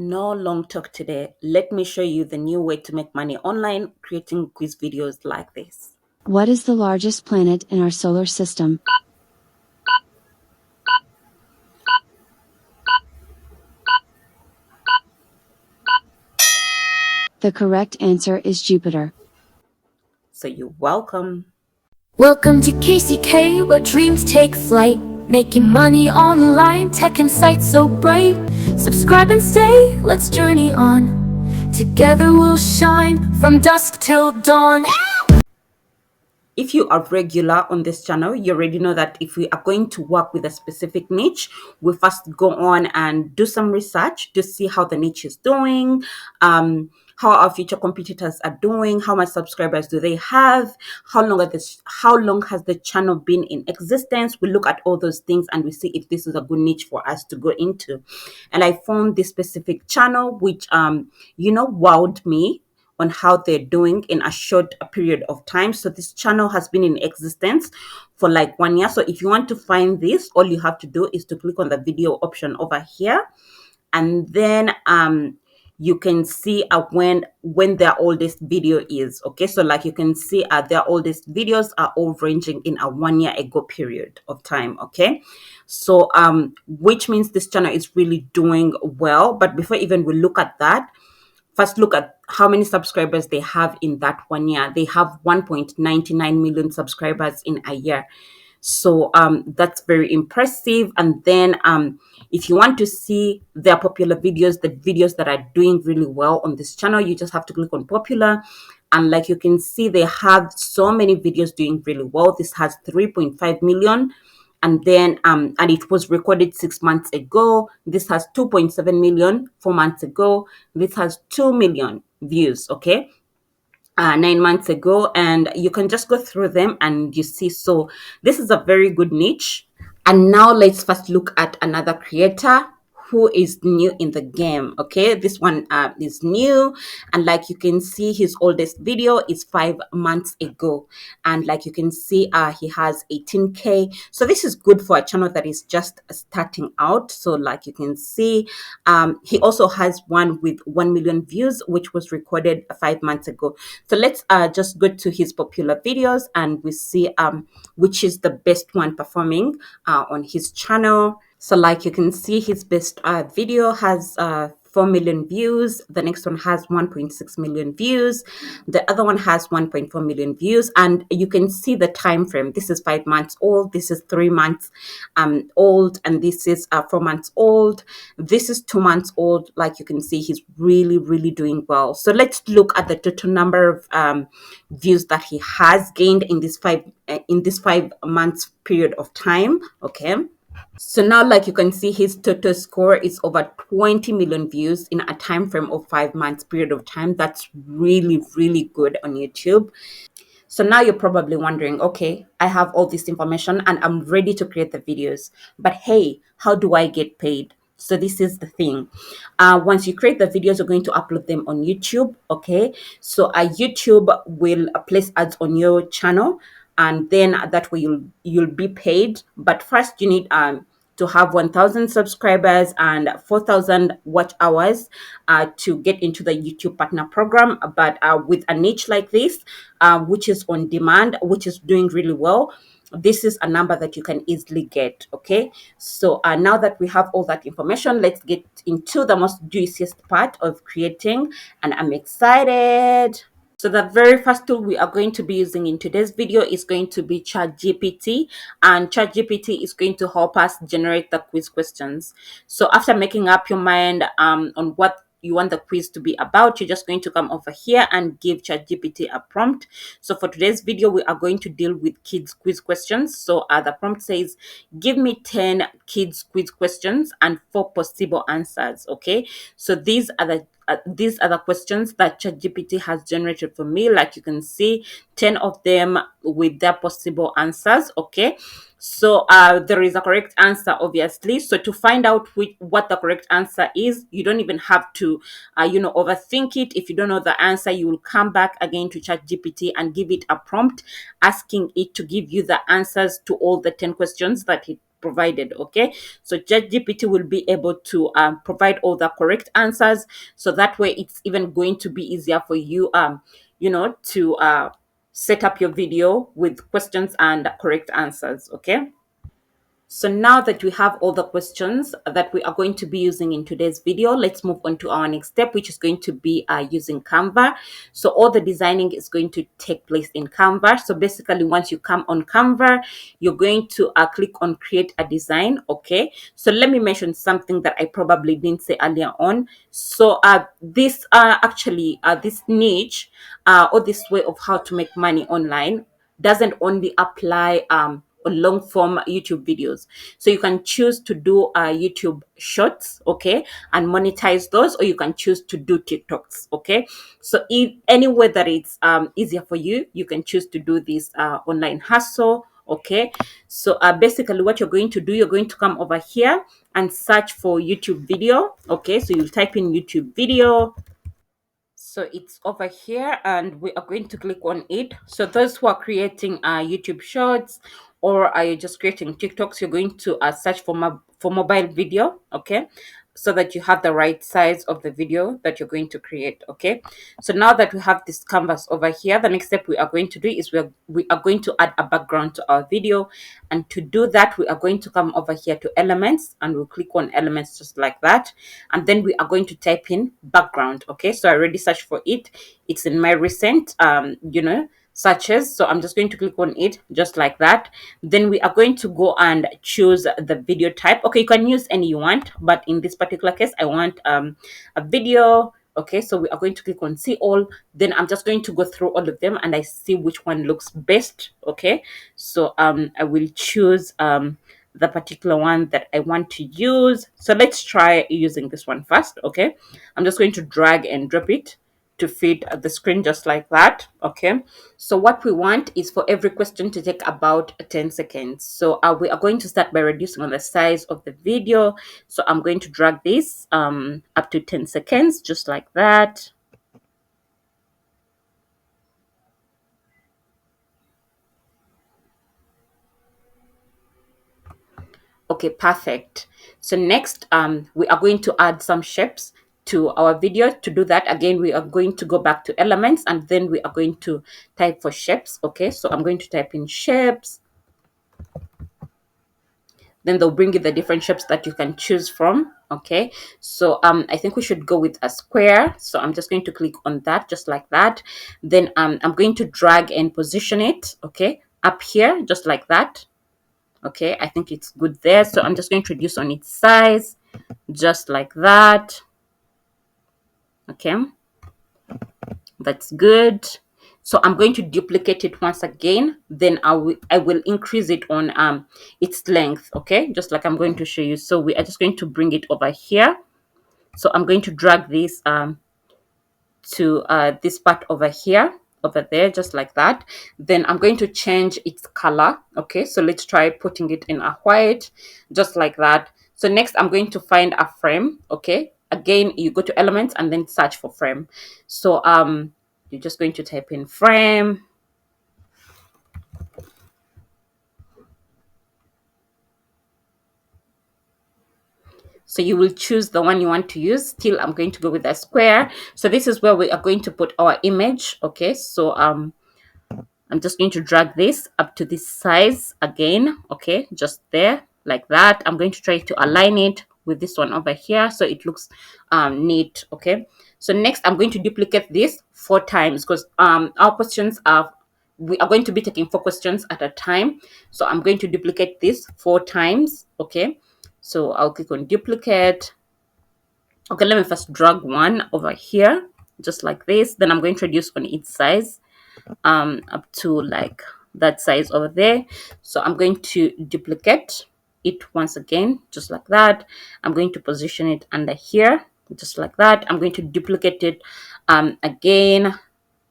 No long talk today. Let me show you the new way to make money online creating quiz videos like this. What is the largest planet in our solar system? The correct answer is Jupiter. So you're welcome. Welcome to KCK, where dreams take flight. Making money online, tech and sights so bright. Subscribe and stay, let's journey on. Together we'll shine from dusk till dawn. If you are regular on this channel, you already know that if we are going to work with a specific niche, we first go on and do some research to see how the niche is doing, how our future competitors are doing, how much subscribers do they have, how long has the channel been in existence. We look at all those things and we see if this is a good niche for us to go into. And I found this specific channel which wowed me on how they're doing in a short period of time. So this channel has been in existence for like 1 year. So if you want to find this, all you have to do is to click on the video option over here, and then you can see when their oldest video is. Okay, so like you can see their oldest videos are all ranging in a 1 year ago period of time. Okay, so which means this channel is really doing well. But before even we look at that, first look at how many subscribers they have in that 1 year. They have 1.99 million subscribers in a year. So that's very impressive. And then if you want to see their popular videos, the videos that are doing really well on this channel, you just have to click on popular. And like you can see, they have so many videos doing really well. This has 3.5 million. And then and it was recorded 6 months ago. This has 2.7 million 4 months ago. This has 2 million views. Okay, 9 months ago. And you can just go through them and you see. So this is a very good niche. And now let's first look at another creator who is new in the game. Okay, this one is new, and like you can see, his oldest video is 5 months ago, and like you can see, he has 18k. So this is good for a channel that is just starting out. So like you can see, he also has one with 1 million views, which was recorded 5 months ago. So let's just go to his popular videos and we see which is the best one performing on his channel. So like you can see, his best video has 4 million views. The next one has 1.6 million views. The other one has 1.4 million views. And you can see the time frame. This is 5 months old. This is 3 months old. And this is 4 months old. This is 2 months old. Like you can see, he's really, really doing well. So let's look at the total number of views that he has gained in this 5 months period of time. Okay. So now, like you can see, his total score is over 20 million views in a time frame of 5 months period of time. That's really, really good on YouTube. So now you're probably wondering, okay, I have all this information and I'm ready to create the videos. But hey, how do I get paid? So this is the thing. Once you create the videos, you're going to upload them on YouTube. Okay. So YouTube will place ads on your channel, and then that way you'll be paid. But first you need to have 1,000 subscribers and 4,000 watch hours to get into the YouTube partner program. But with a niche like this, which is on demand, which is doing really well, this is a number that you can easily get. Okay, so now that we have all that information, let's get into the most juiciest part of creating, and I'm excited. So the very first tool we are going to be using in today's video is going to be Char GPT, and Char GPT is going to help us generate the quiz questions. So after making up your mind on what you want the quiz to be about, you're just going to come over here and give ChatGPT a prompt. So for today's video, we are going to deal with kids quiz questions. So the prompt says, give me 10 kids quiz questions and 4 possible answers. Okay, so these are the questions that ChatGPT has generated for me. Like you can see, 10 of them with their possible answers. Okay, so there is a correct answer, obviously. So to find out what the correct answer is, you don't even have to overthink it. If you don't know the answer, you will come back again to ChatGPT and give it a prompt asking it to give you the answers to all the 10 questions that provided. Okay, so ChatGPT will be able to provide all the correct answers, so that way it's even going to be easier for you to set up your video with questions and correct answers. Okay, so now that we have all the questions that we are going to be using in today's video, let's move on to our next step, which is going to be using Canva. So all the designing is going to take place in Canva. So basically, once you come on Canva, you're going to click on create a design. Okay, so let me mention something that I probably didn't say earlier on. So this niche or this way of how to make money online doesn't only apply on long form YouTube videos. So you can choose to do YouTube shorts, okay, and monetize those, or you can choose to do TikToks, okay. So if any way that it's easier for you, you can choose to do this online hustle. Okay, so basically what you're going to do, you're going to come over here and search for YouTube video. Okay, so you type in YouTube video. So it's over here and we are going to click on it. So those who are creating YouTube shorts, or are you just creating TikToks, you're going to search for mobile video, okay, so that you have the right size of the video that you're going to create. Okay, so now that we have this canvas over here, the next step we are going to do is we are going to add a background to our video. And to do that, we are going to come over here to elements and we'll click on elements just like that. And then we are going to type in background. Okay, so I already searched for it. It's in my recent searches. So I'm just going to click on it just like that. Then we are going to go and choose the video type. Okay, you can use any you want, but in this particular case, I want a video. Okay, so we are going to click on see all. Then I'm just going to go through all of them and I see which one looks best. Okay, so I will choose the particular one that I want to use. So let's try using this one first. Okay, I'm just going to drag and drop it to fit the screen just like that. Okay, so what we want is for every question to take about 10 seconds. So we are going to start by reducing on the size of the video. So I'm going to drag this up to 10 seconds just like that. Okay, perfect. So next we are going to add some shapes to our video. To do that, again, we are going to go back to elements and then we are going to type for shapes. Okay, so I'm going to type in shapes. Then they'll bring you the different shapes that you can choose from. Okay, so I think we should go with a square. So I'm just going to click on that just like that. Then I'm going to drag and position it, okay, up here just like that. Okay, I think it's good there. So I'm just going to reduce on its size just like that. Okay, that's good. So I'm going to duplicate it once again. Then I will increase it on its length. Okay, just like I'm going to show you. So we are just going to bring it over here. So I'm going to drag this to this part over here, over there, just like that. Then I'm going to change its color. Okay, so let's try putting it in a white, just like that. So next I'm going to find a frame. Okay, again, you go to elements and then search for frame. So you're just going to type in frame. So you will choose the one you want to use. Still, I'm going to go with a square. So this is where we are going to put our image. Okay, so I'm just going to drag this up to this size again. Okay, just there like that. I'm going to try to align it with this one over here so it looks neat. Okay, so next I'm going to duplicate this 4 times because our questions are, we are going to be taking 4 questions at a time. So I'm going to duplicate this 4 times. Okay, so I'll click on duplicate. Okay, let me first drag one over here just like this. Then I'm going to reduce on its size up to like that size over there. So I'm going to duplicate it once again just like that. I'm going to position it under here just like that. I'm going to duplicate it again.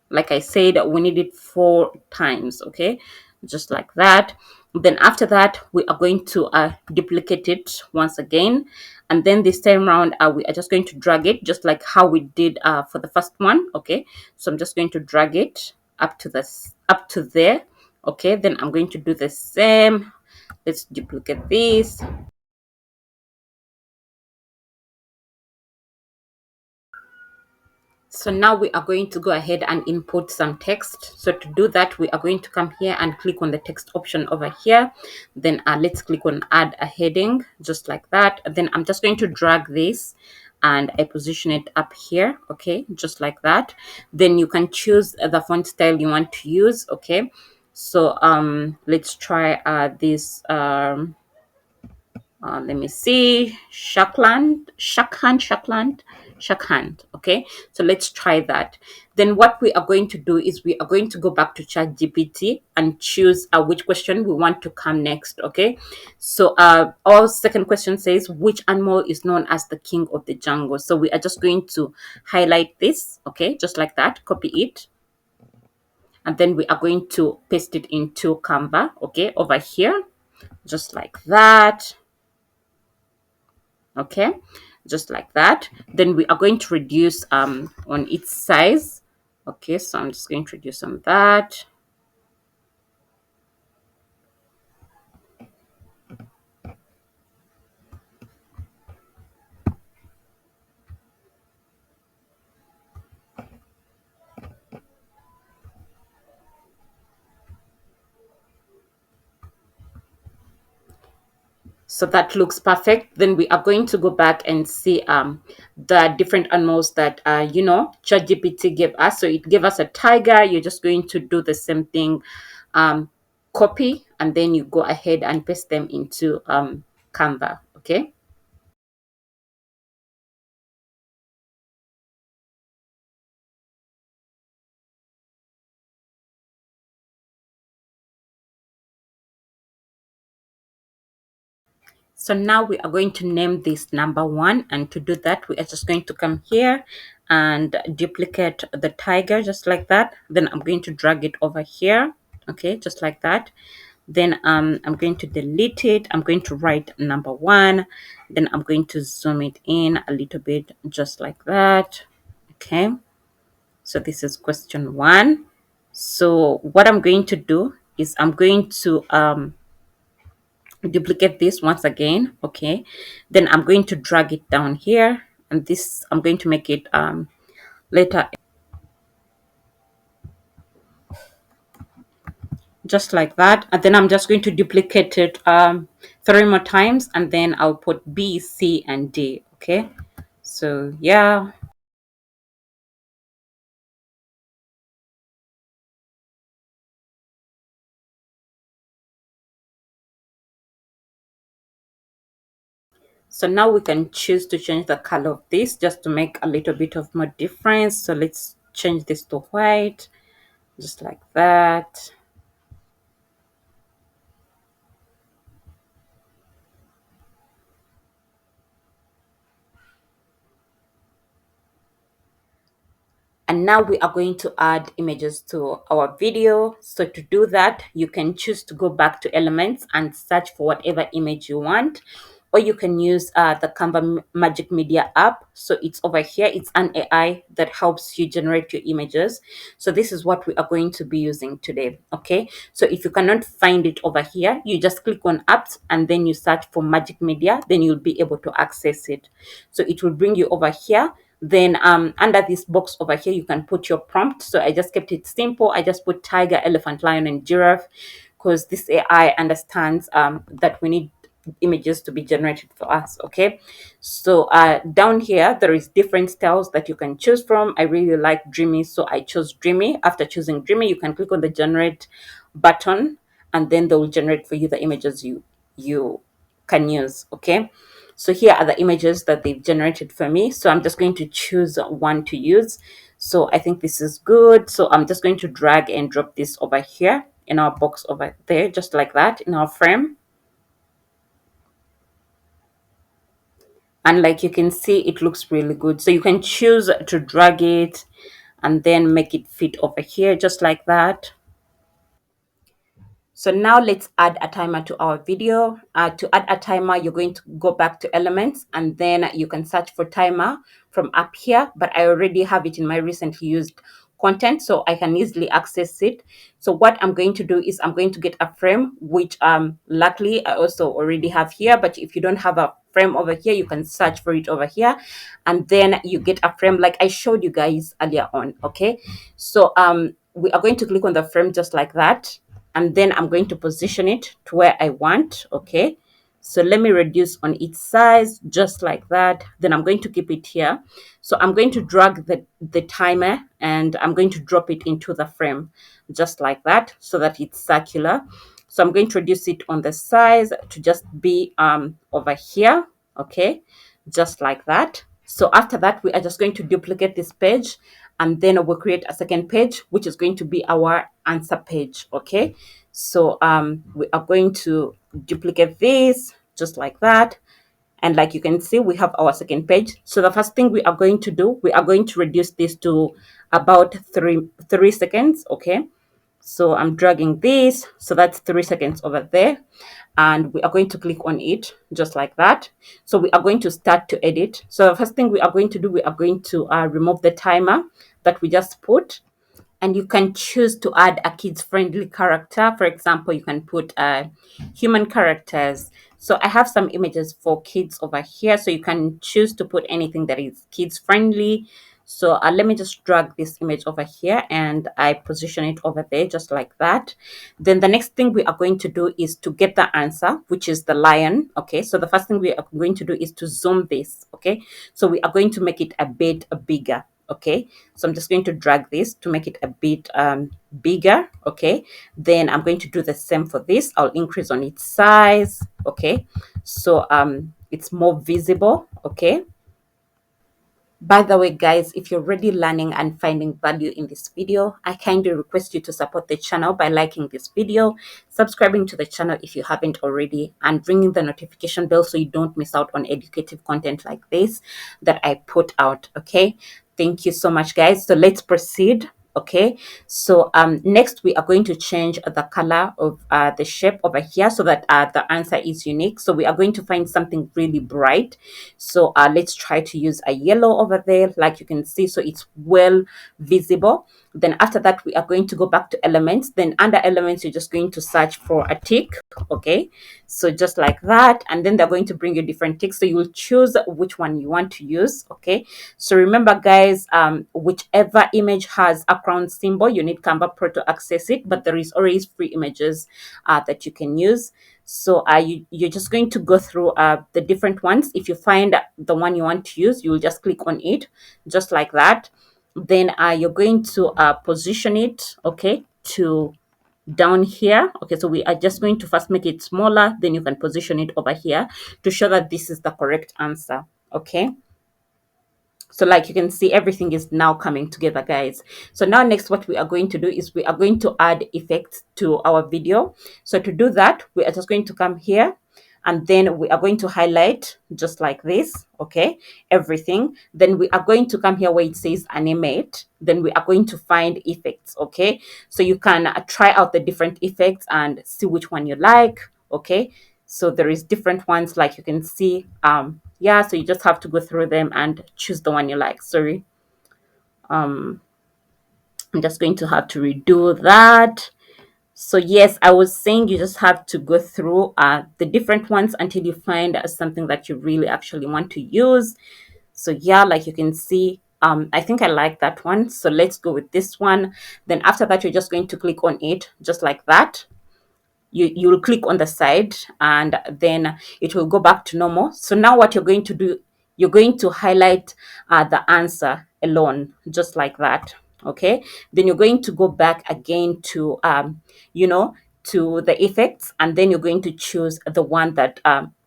Like I said, we need it 4 times. Okay, just like that. Then after that we are going to duplicate it once again, and then this time around we are just going to drag it just like how we did for the first one. Okay, so I'm just going to drag it up to this, up to there. Okay, then I'm going to do the same Let's duplicate this. So now we are going to go ahead and input some text. So to do that, we are going to come here and click on the text option over here. Then let's click on add a heading, just like that. Then I'm just going to drag this and I position it up here, okay, just like that. Then you can choose the font style you want to use, okay. So let's try this let me see, Shackhand. Okay, so let's try that. Then what we are going to do is we are going to go back to ChatGPT and choose which question we want to come next. Okay, so our second question says, which animal is known as the king of the jungle? So we are just going to highlight this, okay, just like that, copy it, and then we are going to paste it into Canva, okay, over here, just like that. Okay, just like that. Then we are going to reduce on its size. Okay, so I'm just going to reduce on that. So that looks perfect. Then we are going to go back and see the different animals that ChatGPT gave us. So it gave us a tiger. You're just going to do the same thing, copy, and then you go ahead and paste them into Canva. Okay. So now we are going to name this number one. And to do that, we are just going to come here and duplicate the tiger just like that. Then I'm going to drag it over here. Okay, just like that. Then I'm going to delete it. I'm going to write number one. Then I'm going to zoom it in a little bit just like that. Okay. So this is question one. So what I'm going to do is I'm going to duplicate this once again, okay. Then I'm going to drag it down here, and this I'm going to make it letter, just like that. And then I'm just going to duplicate it 3 more times, and then I'll put B, C, and D. Okay, so yeah. So now we can choose to change the color of this just to make a little bit of more difference. So let's change this to white, just like that. And now we are going to add images to our video. So to do that, you can choose to go back to elements and search for whatever image you want, or you can use the Canva Magic Media app. So it's over here. It's an AI that helps you generate your images. So this is what we are going to be using today. Okay. So if you cannot find it over here, you just click on apps and then you search for Magic Media. Then you'll be able to access it. So it will bring you over here. Then under this box over here, you can put your prompt. So I just kept it simple. I just put tiger, elephant, lion, and giraffe, because this AI understands that we need images to be generated for us. Okay, so down here there is different styles that you can choose from. I really like dreamy, so I chose dreamy. After choosing dreamy, you can click on the generate button, and then they will generate for you the images you can use. Okay, so here are the images that they've generated for me. So I'm just going to choose one to use. So I think this is good. So I'm just going to drag and drop this over here in our box over there, just like that, in our frame. And like you can see, it looks really good. So you can choose to drag it and then make it fit over here, just like that. So now let's add a timer to our video. To add a timer, you're going to go back to elements, and then you can search for timer from up here, but I already have it in my recently used content, so I can easily access it. So what I'm going to do is I'm going to get a frame, which luckily I also already have here. But if you don't have a frame over here, you can search for it over here, and then you get a frame like I showed you guys earlier on. Okay, so we are going to click on the frame just like that, and then I'm going to position it to where I want. Okay, so let me reduce on its size just like that. Then I'm going to keep it here. So I'm going to drag the timer, and I'm going to drop it into the frame just like that, so that it's circular. So I'm going to reduce it on the size to just be over here. Okay, just like that. So after that, we are just going to duplicate this page, and then we'll create a second page, which is going to be our answer page. Okay, so we are going to duplicate this just like that. And like you can see, we have our second page. So the first thing we are going to do, we are going to reduce this to about three seconds. Okay, so I'm dragging this, so that's 3 seconds over there, and we are going to click on it just like that. So we are going to start to edit. So the first thing we are going to do, we are going to remove the timer that we just put, and you can choose to add a kids friendly character. For example, you can put human characters. So I have some images for kids over here, so you can choose to put anything that is kids friendly. So let me just drag this image over here, and I position it over there just like that. Then the next thing we are going to do is to get the answer, which is the lion. Okay, so the first thing we are going to do is to zoom this. Okay, so we are going to make it a bit bigger. Okay, so I'm just going to drag this to make it a bit bigger. Okay, then I'm going to do the same for this. I'll increase on its size. Okay, so it's more visible. Okay, by the way, guys, if you're already learning and finding value in this video, I kindly request you to support the channel by liking this video, subscribing to the channel if you haven't already, and ringing the notification bell so you don't miss out on educative content like this that I put out. Okay, thank you so much, guys. So let's proceed. Okay, so next we are going to change the color of the shape over here, so that the answer is unique. So we are going to find something really bright. So let's try to use a yellow over there, like you can see, so it's well visible. Then after that, we are going to go back to elements. Then under elements, you're just going to search for a tick. Okay, so just like that, and then they're going to bring you different ticks, so you will choose which one you want to use. Okay, so remember, guys, whichever image has a crown symbol, you need Canva Pro to access it, but there is always free images that you can use. So you're just going to go through the different ones. If you find the one you want to use, you will just click on it just like that. Then you're going to position it, okay, to down here. Okay, so we are just going to first make it smaller, then you can position it over here to show that this is the correct answer. Okay, so like you can see, everything is now coming together, guys. So now next, what we are going to do is we are going to add effects to our video. So to do that, we are just going to come here, and then we are going to highlight just like this. Okay, everything. Then we are going to come here where it says animate. Then we are going to find effects. Okay, so you can try out the different effects and see which one you like. Okay, so there is different ones, like you can see. Yeah, so you just have to go through them and choose the one you like. Sorry, I'm just going to have to redo that. So yes, I was saying you just have to go through the different ones until you find something that you really actually want to use. So yeah, like you can see, I think I like that one, so let's go with this one. Then after that, you're just going to click on it just like that. You will click on the side, and then it will go back to normal. So now what you're going to do, you're going to highlight the answer alone just like that. Okay, then you're going to go back again to to the effects, and then you're going to choose the one that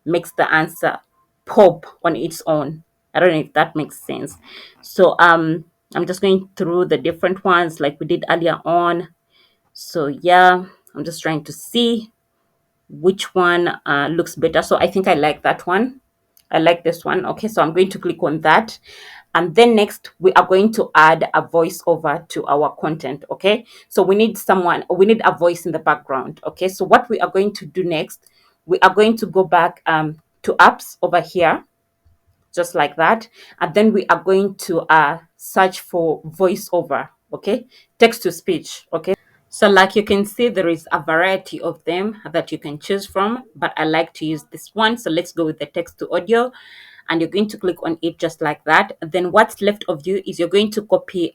makes the answer pop on its own. I don't know if that makes sense. So I'm just going through the different ones like we did earlier on. So yeah, I'm just trying to see which one looks better. So I think I like that one. I like this one. Okay, so I'm going to click on that. And then next, we are going to add a voiceover to our content. Okay, so we need a voice in the background. Okay, so what we are going to do next, we are going to go back to apps over here just like that, and then we are going to search for voiceover. okay? Text to speech, okay? So like you can see, there is a variety of them that you can choose from, but I like to use this one. So let's go with the text to audio, and you're going to click on it just like that. Then what's left of you is you're going to copy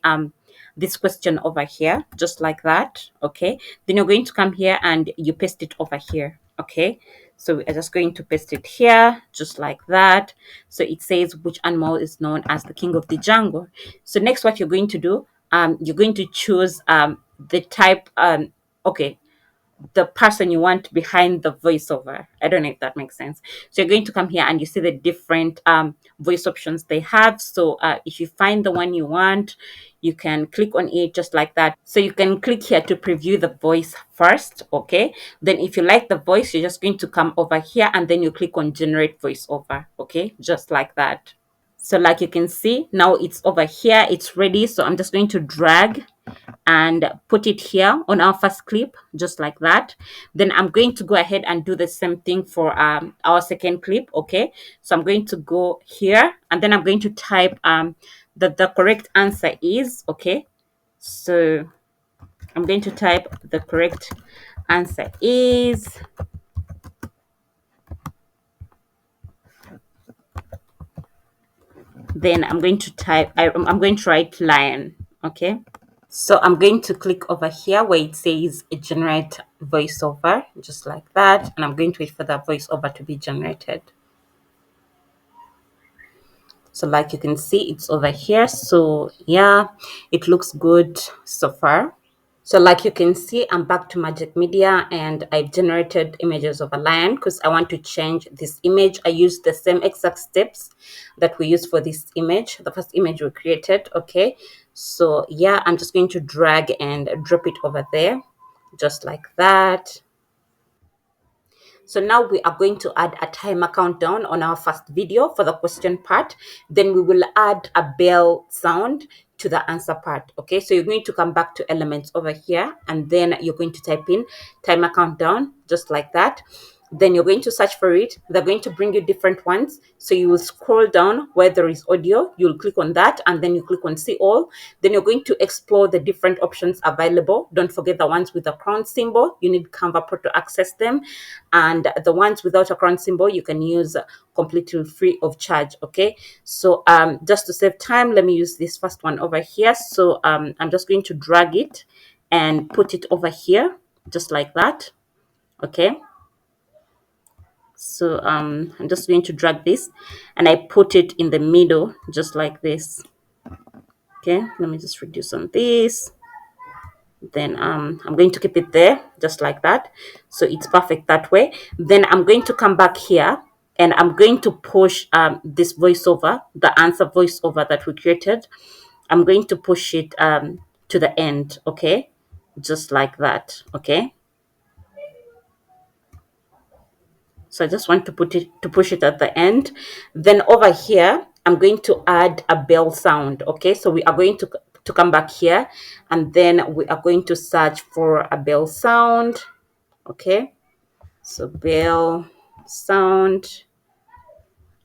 this question over here, just like that, okay? Then you're going to come here and you paste it over here, okay? So we're just going to paste it here, just like that. So it says which animal is known as the king of the jungle. So next, what you're going to do, you're going to choose the type, okay, the person you want behind the voiceover. I don't know if that makes sense. So you're going to come here and you see the different voice options they have. So if you find the one you want, you can click on it just like that. So you can click here to preview the voice first, okay? Then if you like the voice, you're just going to come over here and then you click on generate voiceover, okay? Just like that. So like you can see, now it's over here, it's ready. So I'm just going to drag and put it here on our first clip, just like that. Then I'm going to go ahead and do the same thing for our second clip, okay? So I'm going to go here and then I'm going to type that the correct answer is, okay? So I'm going to type the correct answer is, then I'm going to type, I'm going to write lion, okay? So I'm going to click over here where it says generate voiceover, just like that. And I'm going to wait for that voiceover to be generated. So like you can see, it's over here. So yeah, it looks good so far. So like you can see, I'm back to Magic Media and I've generated images of a lion because I want to change this image. I used the same exact steps that we used for this image, the first image we created, okay? So yeah, I'm just going to drag and drop it over there, just like that. So now we are going to add a timer countdown on our first video for the question part. Then we will add a bell sound to the answer part. Okay, so you're going to come back to elements over here and then you're going to type in timer countdown, just like that. Then you're going to search for it. They're going to bring you different ones. So you will scroll down where there is audio. You'll click on that and then you click on see all. Then you're going to explore the different options available. Don't forget the ones with the crown symbol. You need Canva Pro to access them. And the ones without a crown symbol, you can use completely free of charge. Okay. So just to save time, let me use this first one over here. So I'm just going to drag it and put it over here, just like that. Okay. So I'm just going to drag this and I put it in the middle, just like this. Okay, let me just reduce on this. Then I'm going to keep it there, just like that. So it's perfect that way. Then I'm going to come back here and I'm going to push this voiceover, the answer voiceover that we created. I'm going to push it to the end, okay? Just like that, okay? So I just want to push it at the end. Then over here, I'm going to add a bell sound. Okay, so we are going to come back here and then we are going to search for a bell sound. Okay, so bell sound,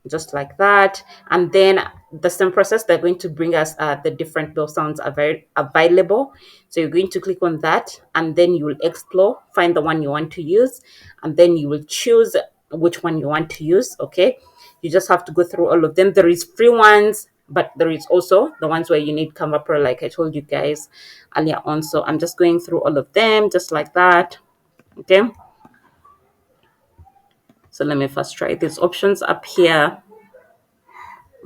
just like that. And then the same process, they're going to bring us the different bell sounds are very available. So you're going to click on that and then you will explore, find the one you want to use, and then you will choose which one you want to use. Okay, you just have to go through all of them. There is free ones, but there is also the ones where you need Canva Pro, like I told you guys earlier on. So I'm just going through all of them, just like that. Okay, so let me first try these options up here.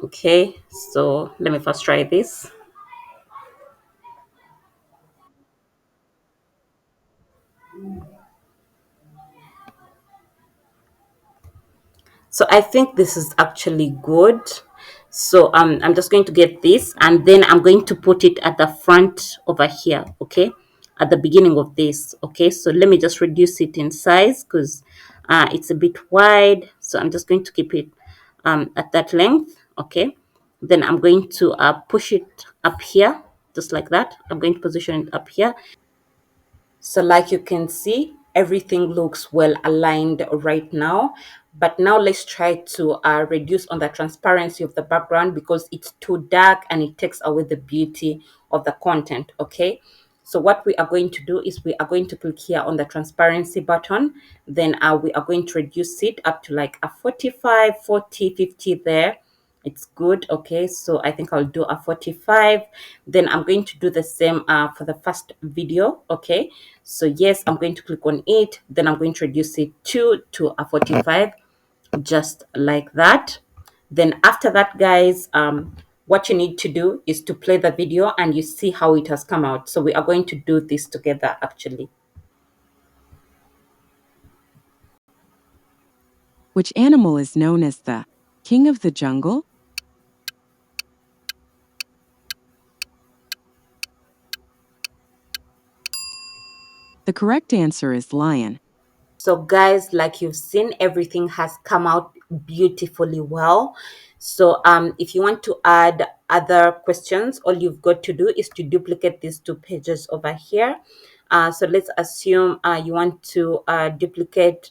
Okay, so let me first try this. So I think this is actually good. So I'm just going to get this and then I'm going to put it at the front over here, okay? At the beginning of this, okay? So let me just reduce it in size because it's a bit wide. So I'm just going to keep it at that length, okay? Then I'm going to push it up here, just like that. I'm going to position it up here. So like you can see, everything looks well aligned right now. But now let's try to reduce on the transparency of the background because it's too dark and it takes away the beauty of the content. Okay, so what we are going to do is we are going to click here on the transparency button. Then we are going to reduce it up to like a 45, 40, 50 there. It's good. Okay, so I think I'll do a 45. Then I'm going to do the same for the first video. Okay, so yes, I'm going to click on it. Then I'm going to reduce it to a 45, just like that. Then after that, guys, what you need to do is to play the video and you see how it has come out. So we are going to do this together actually. Which animal is known as the king of the jungle? The correct answer is lion. So guys, like you've seen, everything has come out beautifully well. So if you want to add other questions, all you've got to do is to duplicate these two pages over here. So let's assume you want to duplicate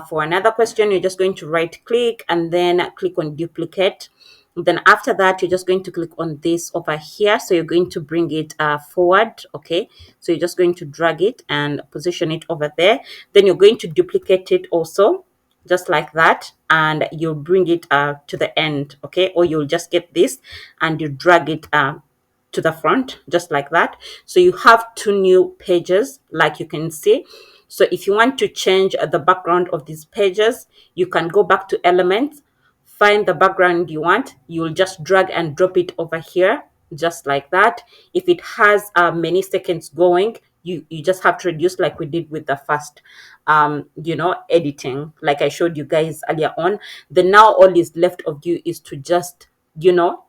for another question. You're just going to right click and then click on duplicate. Then after that, you're just going to click on this over here. So you're going to bring it forward. Okay, so you're just going to drag it and position it over there. Then you're going to duplicate it also, just like that, and you'll bring it to the end. Okay, or you'll just get this and you drag it to the front, just like that. So you have two new pages, like you can see. So if you want to change the background of these pages, you can go back to elements, find the background you want. You'll just drag and drop it over here, just like that. If it has many seconds going, you just have to reduce, like we did with the first editing, like I showed you guys earlier on. Then now all is left of you is to just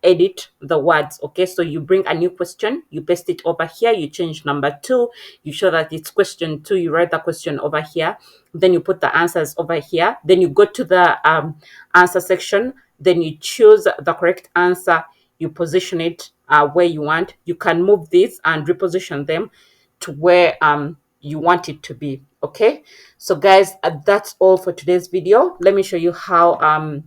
edit the words. Okay, so you bring a new question, you paste it over here, you change number 2, you show that it's question 2, you write the question over here, then you put the answers over here, then you go to the answer section, then you choose the correct answer, you position it where you want. You can move this and reposition them to where you want it to be. Okay, so guys, that's all for today's video. Let me show you how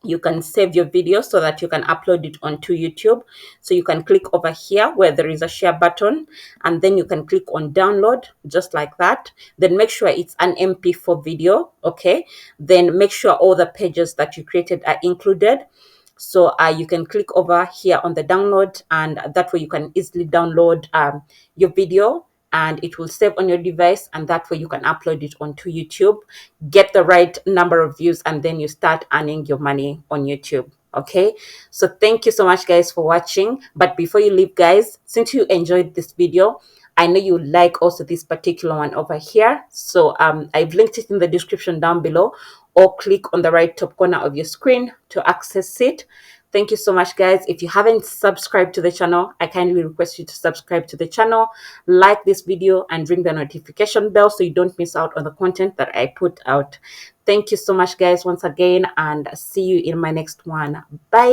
you can save your video so that you can upload it onto YouTube. So you can click over here where there is a share button, and then you can click on download, just like that. Then make sure it's an MP4 video. Okay, then make sure all the pages that you created are included. So you can click over here on the download, and that way you can easily download your video, and it will save on your device, and that way you can upload it onto YouTube, get the right number of views, and then you start earning your money on YouTube. Okay, so thank you so much, guys, for watching. But before you leave, guys, since you enjoyed this video, I know you like also this particular one over here. So I've linked it in the description down below, or click on the right top corner of your screen to access it. Thank you so much, guys. If you haven't subscribed to the channel, I kindly request you to subscribe to the channel, like this video, and ring the notification bell so you don't miss out on the content that I put out. Thank you so much, guys, once again, and see you in my next one. Bye.